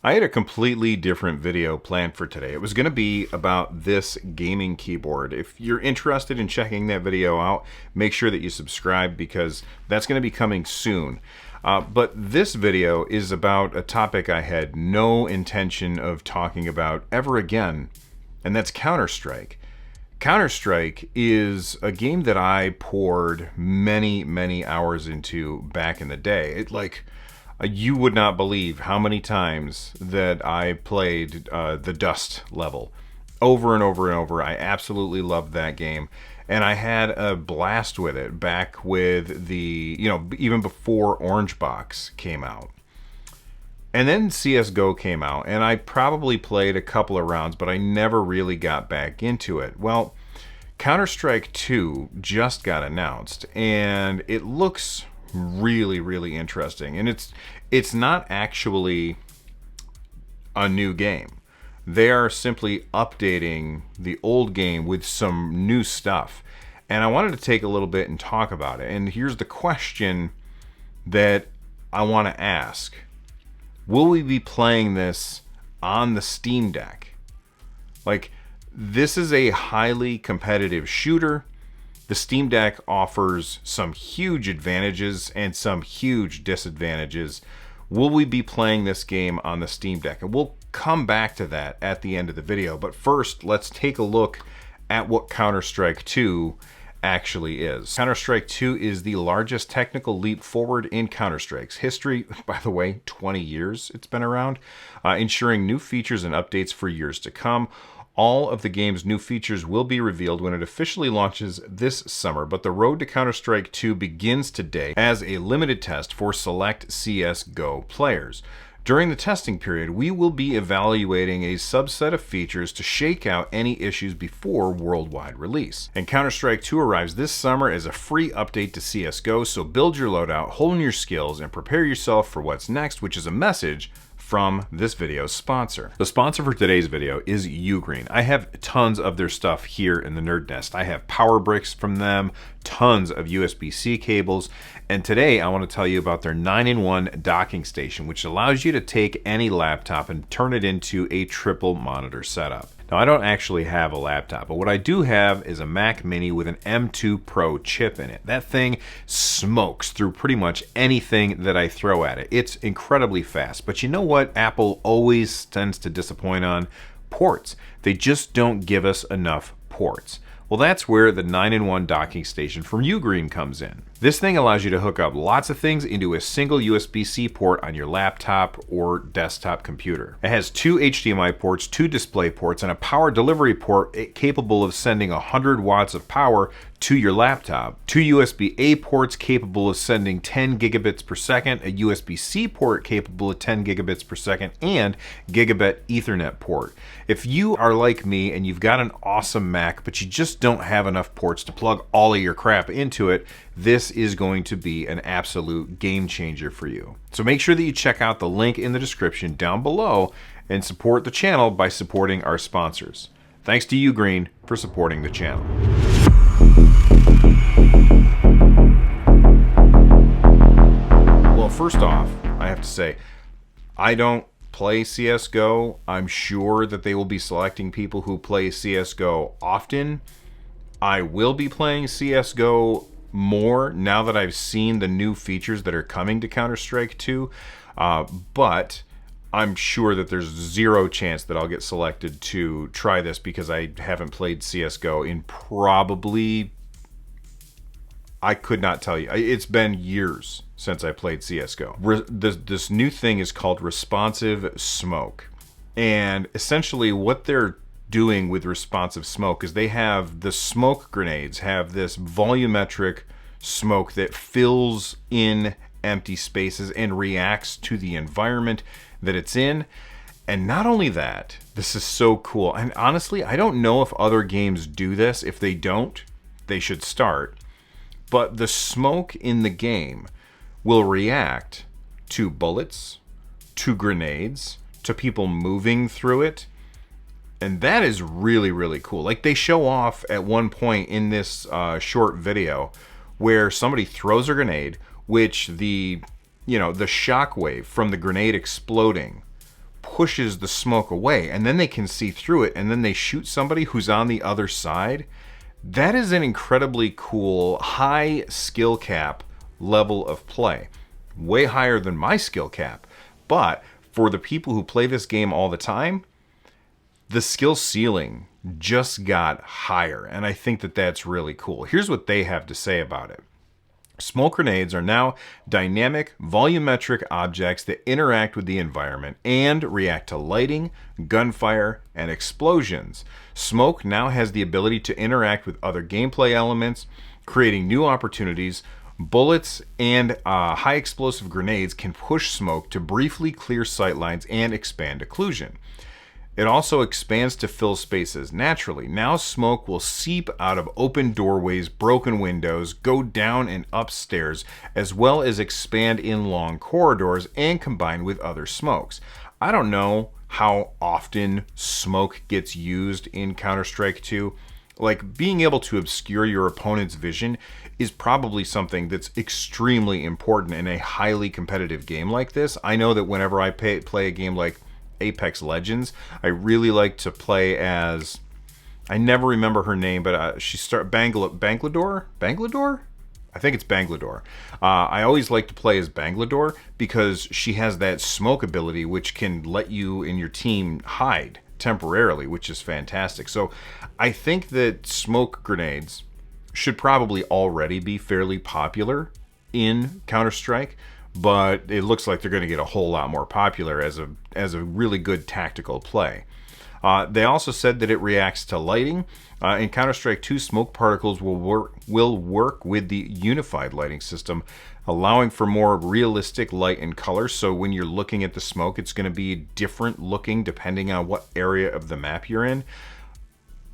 I had a completely different video planned for today. It was going to be about this gaming keyboard. If you're interested in checking that video out, make sure that you subscribe because that's going to be coming soon. But this video is about a topic I had no intention of talking about ever again, and that's Counter-Strike. Counter-Strike is a game that I poured many hours into back in the day. You would not believe how many times that I played the Dust level over and over and over. I absolutely loved that game. And I had a blast with it back with the, even before Orange Box came out. And then CSGO came out, and I probably played a couple of rounds, but I never really got back into it. Well, Counter-Strike 2 just got announced, and it looks really interesting. And it's not actually a new game. They are simply updating the old game with some new stuff. And I wanted to take a little bit and talk about it. And here's the question that I want to ask. Will we be playing this on the Steam Deck? This is a highly competitive shooter. The Steam Deck offers some huge advantages and some huge disadvantages. Will we be playing this game on the Steam Deck? And we'll come back to that at the end of the video. But first, let's take a look at what Counter-Strike 2 actually is. Counter-Strike 2 is the largest technical leap forward in Counter-Strike's history. By the way, 20 years it's been around, ensuring new features and updates for years to come. All of the game's new features will be revealed when it officially launches this summer, but the road to Counter-Strike 2 begins today as a limited test for select CSGO players. During the testing period, we will be evaluating a subset of features to shake out any issues before worldwide release. And Counter-Strike 2 arrives this summer as a free update to CSGO, so build your loadout, hone your skills, and prepare yourself for what's next, which is a message from this video's sponsor. The sponsor for today's video is Ugreen. I have tons of their stuff here in the NerdNest. I have power bricks from them, tons of USB-C cables, and today I want to tell you about their 9-in-1 docking station, which allows you to take any laptop and turn it into a triple monitor setup. Now, I don't actually have a laptop, but what I do have is a Mac Mini with an M2 Pro chip in it. That thing smokes through pretty much anything that I throw at it. It's incredibly fast, but you know what Apple always tends to disappoint on? Ports. They just don't give us enough ports. Well, that's where the 9-in-1 docking station from Ugreen comes in. This thing allows you to hook up lots of things into a single USB-C port on your laptop or desktop computer. It has 2 HDMI ports, 2 display ports, and a power delivery port capable of sending 100 watts of power to your laptop, 2 USB-A ports capable of sending 10 gigabits per second, a USB-C port capable of 10 gigabits per second, and gigabit Ethernet port. If you are like me and you've got an awesome Mac, but you just don't have enough ports to plug all of your crap into it, this is going to be an absolute game changer for you. So make sure that you check out the link in the description down below and support the channel by supporting our sponsors. Thanks to Ugreen for supporting the channel. Well, first off, I have to say, I don't play CSGO. I'm sure that they will be selecting people who play CSGO often. I will be playing CSGO more now that I've seen the new features that are coming to Counter-Strike 2, but I'm sure that there's zero chance that I'll get selected to try this because I haven't played CSGO in probably, I could not tell you. It's been years since I played CSGO. This new thing is called responsive smoke. And essentially what they're doing with responsive smoke is they have the smoke grenades, have this volumetric smoke that fills in empty spaces and reacts to the environment that it's in. And not only that, this is so cool. And honestly, I don't know if other games do this. If they don't, they should start. But the smoke in the game will react to bullets, to grenades, to people moving through it. And that is really cool. Like, they show off at one point in this short video where somebody throws a grenade, which the shock wave from the grenade exploding pushes the smoke away, and then they can see through it, and then they shoot somebody who's on the other side. That is an incredibly cool, high skill cap level of play. Way higher than my skill cap. But for the people who play this game all the time, the skill ceiling just got higher, and I think that that's really cool. Here's what they have to say about it. Smoke grenades are now dynamic, volumetric objects that interact with the environment and react to lighting, gunfire, and explosions. Smoke now has the ability to interact with other gameplay elements, creating new opportunities. Bullets and high explosive grenades can push smoke to briefly clear sightlines and expand occlusion. It also expands to fill spaces naturally. Now smoke will seep out of open doorways, broken windows, go down and upstairs, as well as expand in long corridors and combine with other smokes. I don't know how often smoke gets used in Counter-Strike 2. Like, being able to obscure your opponent's vision is probably something that's extremely important in a highly competitive game like this. I know that whenever I play a game like Apex Legends, I really like to play as, I never remember her name, but Banglador? I think it's Banglador. I always like to play as Banglador because she has that smoke ability which can let you and your team hide temporarily, which is fantastic. So I think that smoke grenades should probably already be fairly popular in Counter-Strike, but it looks like they're going to get a whole lot more popular as a really good tactical play. They also said that it reacts to lighting. In Counter-Strike 2, smoke particles will work with the unified lighting system, allowing for more realistic light and color. So when you're looking at the smoke, it's going to be different looking depending on what area of the map you're in.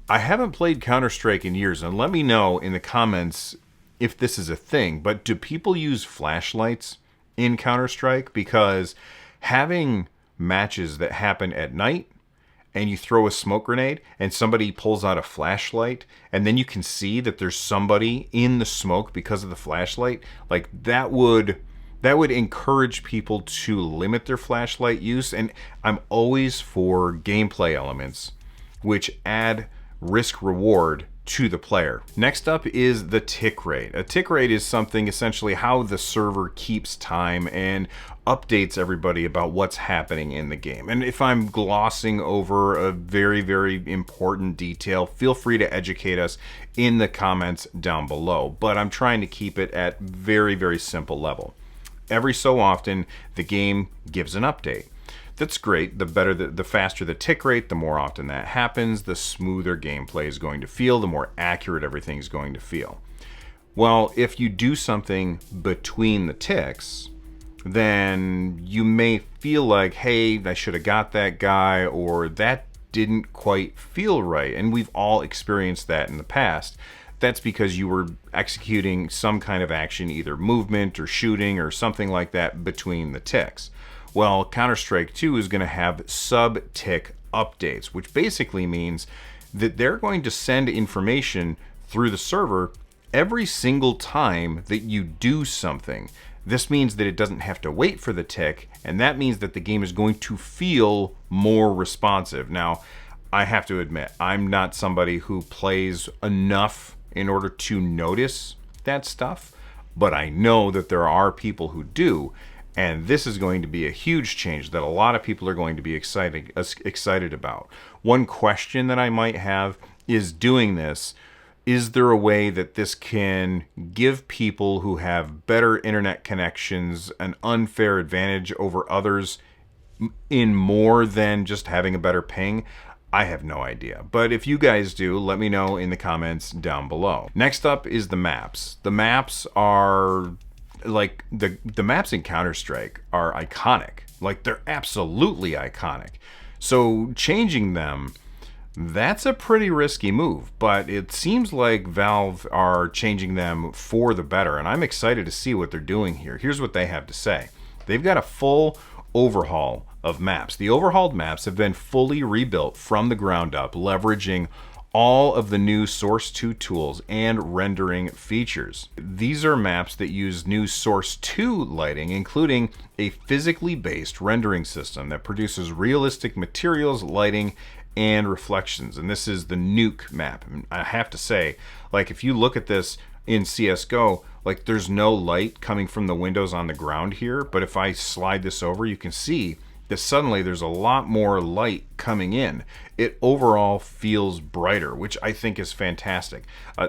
I haven't played Counter-Strike in years, and let me know in the comments if this is a thing, but do people use flashlights in Counter-Strike? Because having matches that happen at night and you throw a smoke grenade and somebody pulls out a flashlight and then you can see that there's somebody in the smoke because of the flashlight, like that would encourage people to limit their flashlight use. And I'm always for gameplay elements which add risk reward to the player. Next up is the tick rate. A tick rate is something essentially how the server keeps time and updates everybody about what's happening in the game. And if I'm glossing over a very, very important detail, feel free to educate us in the comments down below. But I'm trying to keep it at very, very simple level. Every so often, the game gives an update. That's great. The faster the tick rate, the more often that happens, the smoother gameplay is going to feel, the more accurate everything's going to feel. Well, if you do something between the ticks, then you may feel like, hey, I should have got that guy, or that didn't quite feel right. And we've all experienced that in the past. That's because you were executing some kind of action, either movement or shooting or something like that between the ticks. Well, Counter-Strike 2 is going to have sub-tick updates, which basically means that they're going to send information through the server every single time that you do something. This means that it doesn't have to wait for the tick, and that means that the game is going to feel more responsive. Now, I have to admit, I'm not somebody who plays enough in order to notice that stuff, but I know that there are people who do. And this is going to be a huge change that a lot of people are going to be excited about. One question that I might have is, doing this, is there a way that this can give people who have better internet connections an unfair advantage over others in more than just having a better ping? I have no idea. But if you guys do, let me know in the comments down below. Next up is the maps. The maps are... like the maps in Counter-Strike are iconic. Like, they're absolutely iconic. So changing them, that's a pretty risky move, but it seems like Valve are changing them for the better, and I'm excited to see what they're doing here. Here's what they have to say. They've got a full overhaul of maps. The overhauled maps have been fully rebuilt from the ground up, leveraging all of the new Source 2 tools and rendering features. These are maps that use new Source 2 lighting, including a physically based rendering system that produces realistic materials, lighting, and reflections. And this is the Nuke map. And I have to say, like, if you look at this in CSGO, like, there's no light coming from the windows on the ground here, but if I slide this over, you can see that suddenly there's a lot more light coming in. It overall feels brighter, which I think is fantastic.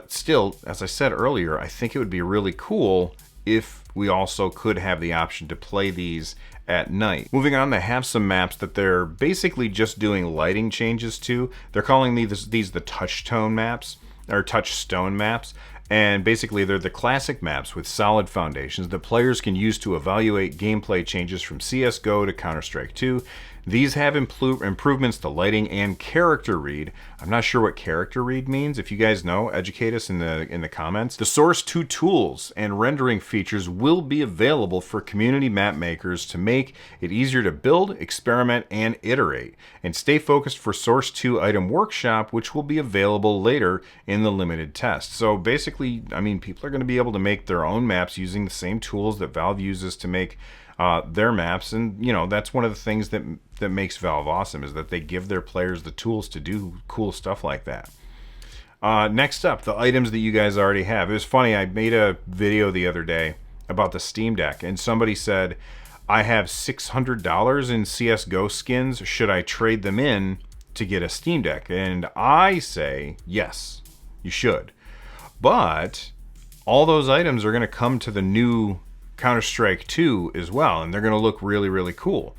Still, as I said earlier, I think it would be really cool if we also could have the option to play these at night. Moving on, they have some maps that they're basically just doing lighting changes to. They're calling these the touchstone maps, or touchstone maps. And basically, they're the classic maps with solid foundations that players can use to evaluate gameplay changes from CSGO to Counter-Strike 2. These have improvements to lighting and character read. I'm not sure what character read means. If you guys know, educate us in the comments. The Source 2 tools and rendering features will be available for community map makers to make it easier to build, experiment, and iterate. And stay focused for Source 2 item workshop, which will be available later in the limited test. So basically, I mean, people are going to be able to make their own maps using the same tools that Valve uses to make their maps. And, you know, that's one of the things that makes Valve awesome, is that they give their players the tools to do cool stuff like that. Next up, the items that you guys already have. It was funny, I made a video the other day about the Steam Deck, and somebody said, I have $600 in CSGO skins. Should I trade them in to get a Steam Deck? And I say, yes, you should. But all those items are going to come to the new Counter-Strike 2 as well, and they're going to look really, really cool.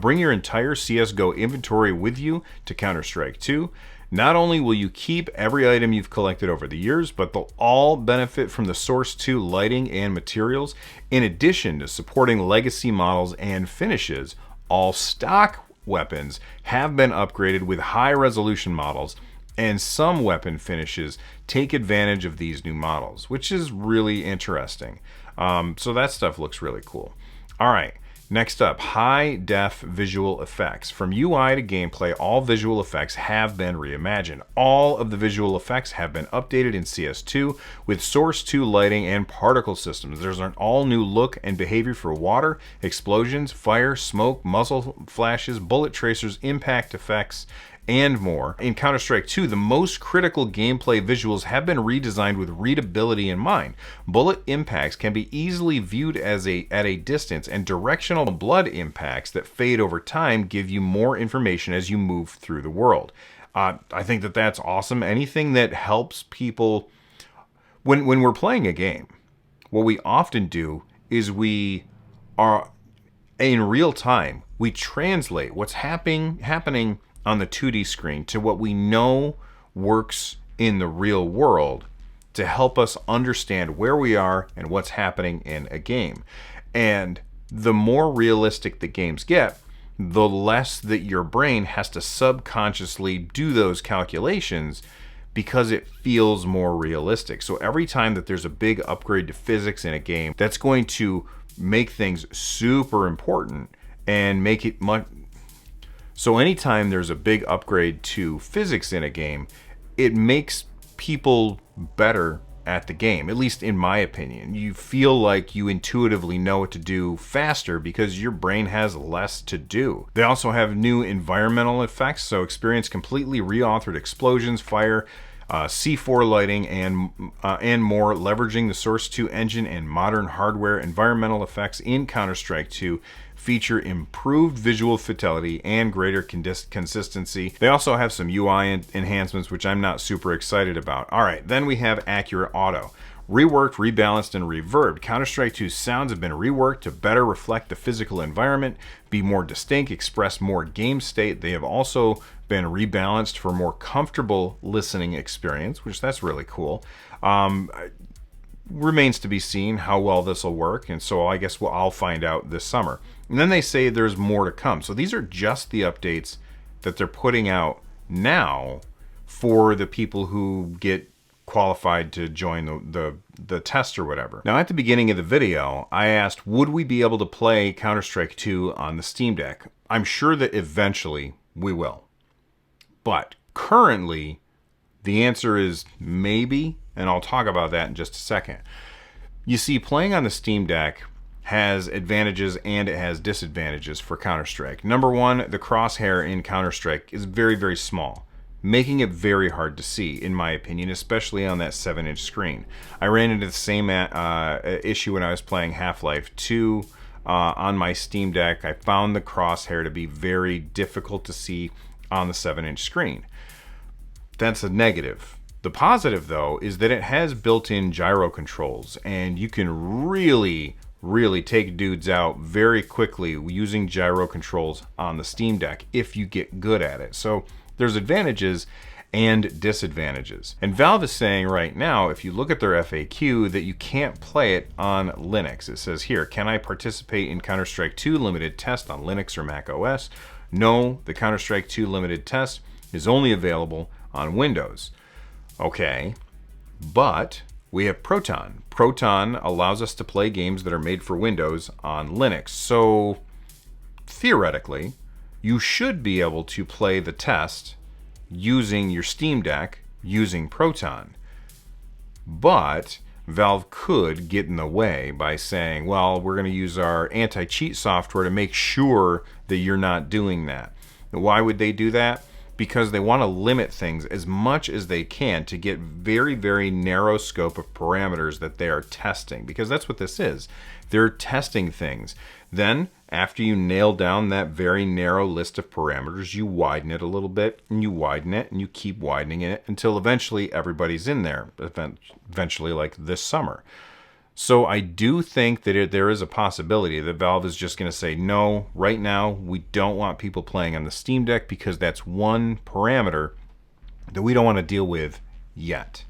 Bring your entire CSGO inventory with you to Counter-Strike 2. Not only will you keep every item you've collected over the years, but they'll all benefit from the Source 2 lighting and materials. In addition to supporting legacy models and finishes, all stock weapons have been upgraded with high-resolution models, and some weapon finishes take advantage of these new models, which is really interesting. So that stuff looks really cool. All right. Next up, high-def visual effects. From UI to gameplay, all visual effects have been reimagined. All of the visual effects have been updated in CS2 with Source 2 lighting and particle systems. There's an all-new look and behavior for water, explosions, fire, smoke, muzzle flashes, bullet tracers, impact effects, and more. In Counter-Strike 2, the most critical gameplay visuals have been redesigned with readability in mind. Bullet impacts can be easily viewed at a distance, and directional blood impacts that fade over time give you more information as you move through the world. I think that that's awesome. Anything that helps people... When we're playing a game, what we often do is we are, in real time, we translate what's happening on the 2D screen to what we know works in the real world to help us understand where we are and what's happening in a game. And the more realistic the games get, the less that your brain has to subconsciously do those calculations because it feels more realistic. So every time that there's a big upgrade to physics in a game, that's going to make things super important and make it much... So anytime there's a big upgrade to physics in a game, it makes people better at the game, at least in my opinion. You feel like you intuitively know what to do faster because your brain has less to do. They also have new environmental effects, so experience completely reauthored explosions, fire, C4 lighting, and more, leveraging the Source 2 engine and modern hardware. Environmental effects in Counter-Strike 2 feature improved visual fidelity and greater consistency. They also have some UI enhancements, which I'm not super excited about. All right, then we have Accurate Auto. Reworked, rebalanced, and reverbed. Counter-Strike 2's sounds have been reworked to better reflect the physical environment, be more distinct, express more game state. They have also been rebalanced for more comfortable listening experience, which that's really cool. Remains to be seen how well this will work, and so I guess I'll find out this summer. And then they say there's more to come. So these are just the updates that they're putting out now for the people who get qualified to join the test or whatever. Now, at the beginning of the video, I asked, would we be able to play Counter-Strike 2 on the Steam Deck? I'm sure that eventually we will. But currently, The answer is maybe, and I'll talk about that in just a second. You see, playing on the Steam Deck has advantages and it has disadvantages for Counter-Strike. Number one, the crosshair in Counter-Strike is very, very small, making it very hard to see, in my opinion, especially on that 7-inch screen. I ran into the same issue when I was playing Half-Life 2 on my Steam Deck. I found the crosshair to be very difficult to see on the 7-inch screen. That's a negative. The positive, though, is that it has built-in gyro controls, and you can really take dudes out very quickly using gyro controls on the Steam Deck if you get good at it. So there's advantages and disadvantages. And Valve is saying right now, if you look at their FAQ, that you can't play it on Linux. It says here, can I participate in Counter-Strike 2 limited test on Linux or Mac OS? No, the Counter-Strike 2 limited test is only available on Windows. Okay, but we have Proton. Proton allows us to play games that are made for Windows on Linux. So theoretically, you should be able to play the test using your Steam Deck using Proton. But Valve could get in the way by saying, well, we're going to use our anti-cheat software to make sure that you're not doing that. Why would they do that? Because they want to limit things as much as they can to get very, very narrow scope of parameters that they are testing, because that's what this is. They're testing things. Then, after you nail down that very narrow list of parameters, you widen it a little bit, and you widen it, and you keep widening it until eventually everybody's in there, eventually like this summer. So I do think that there is a possibility that Valve is just going to say, no, right now we don't want people playing on the Steam Deck because that's one parameter that we don't want to deal with yet.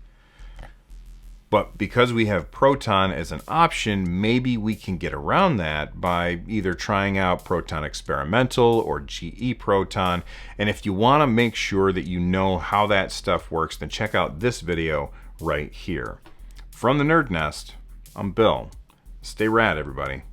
But because we have Proton as an option, maybe we can get around that by either trying out Proton Experimental or GE Proton. And if you want to make sure that you know how that stuff works, then check out this video right here. From the NerdNest, I'm Bill. Stay rad, everybody.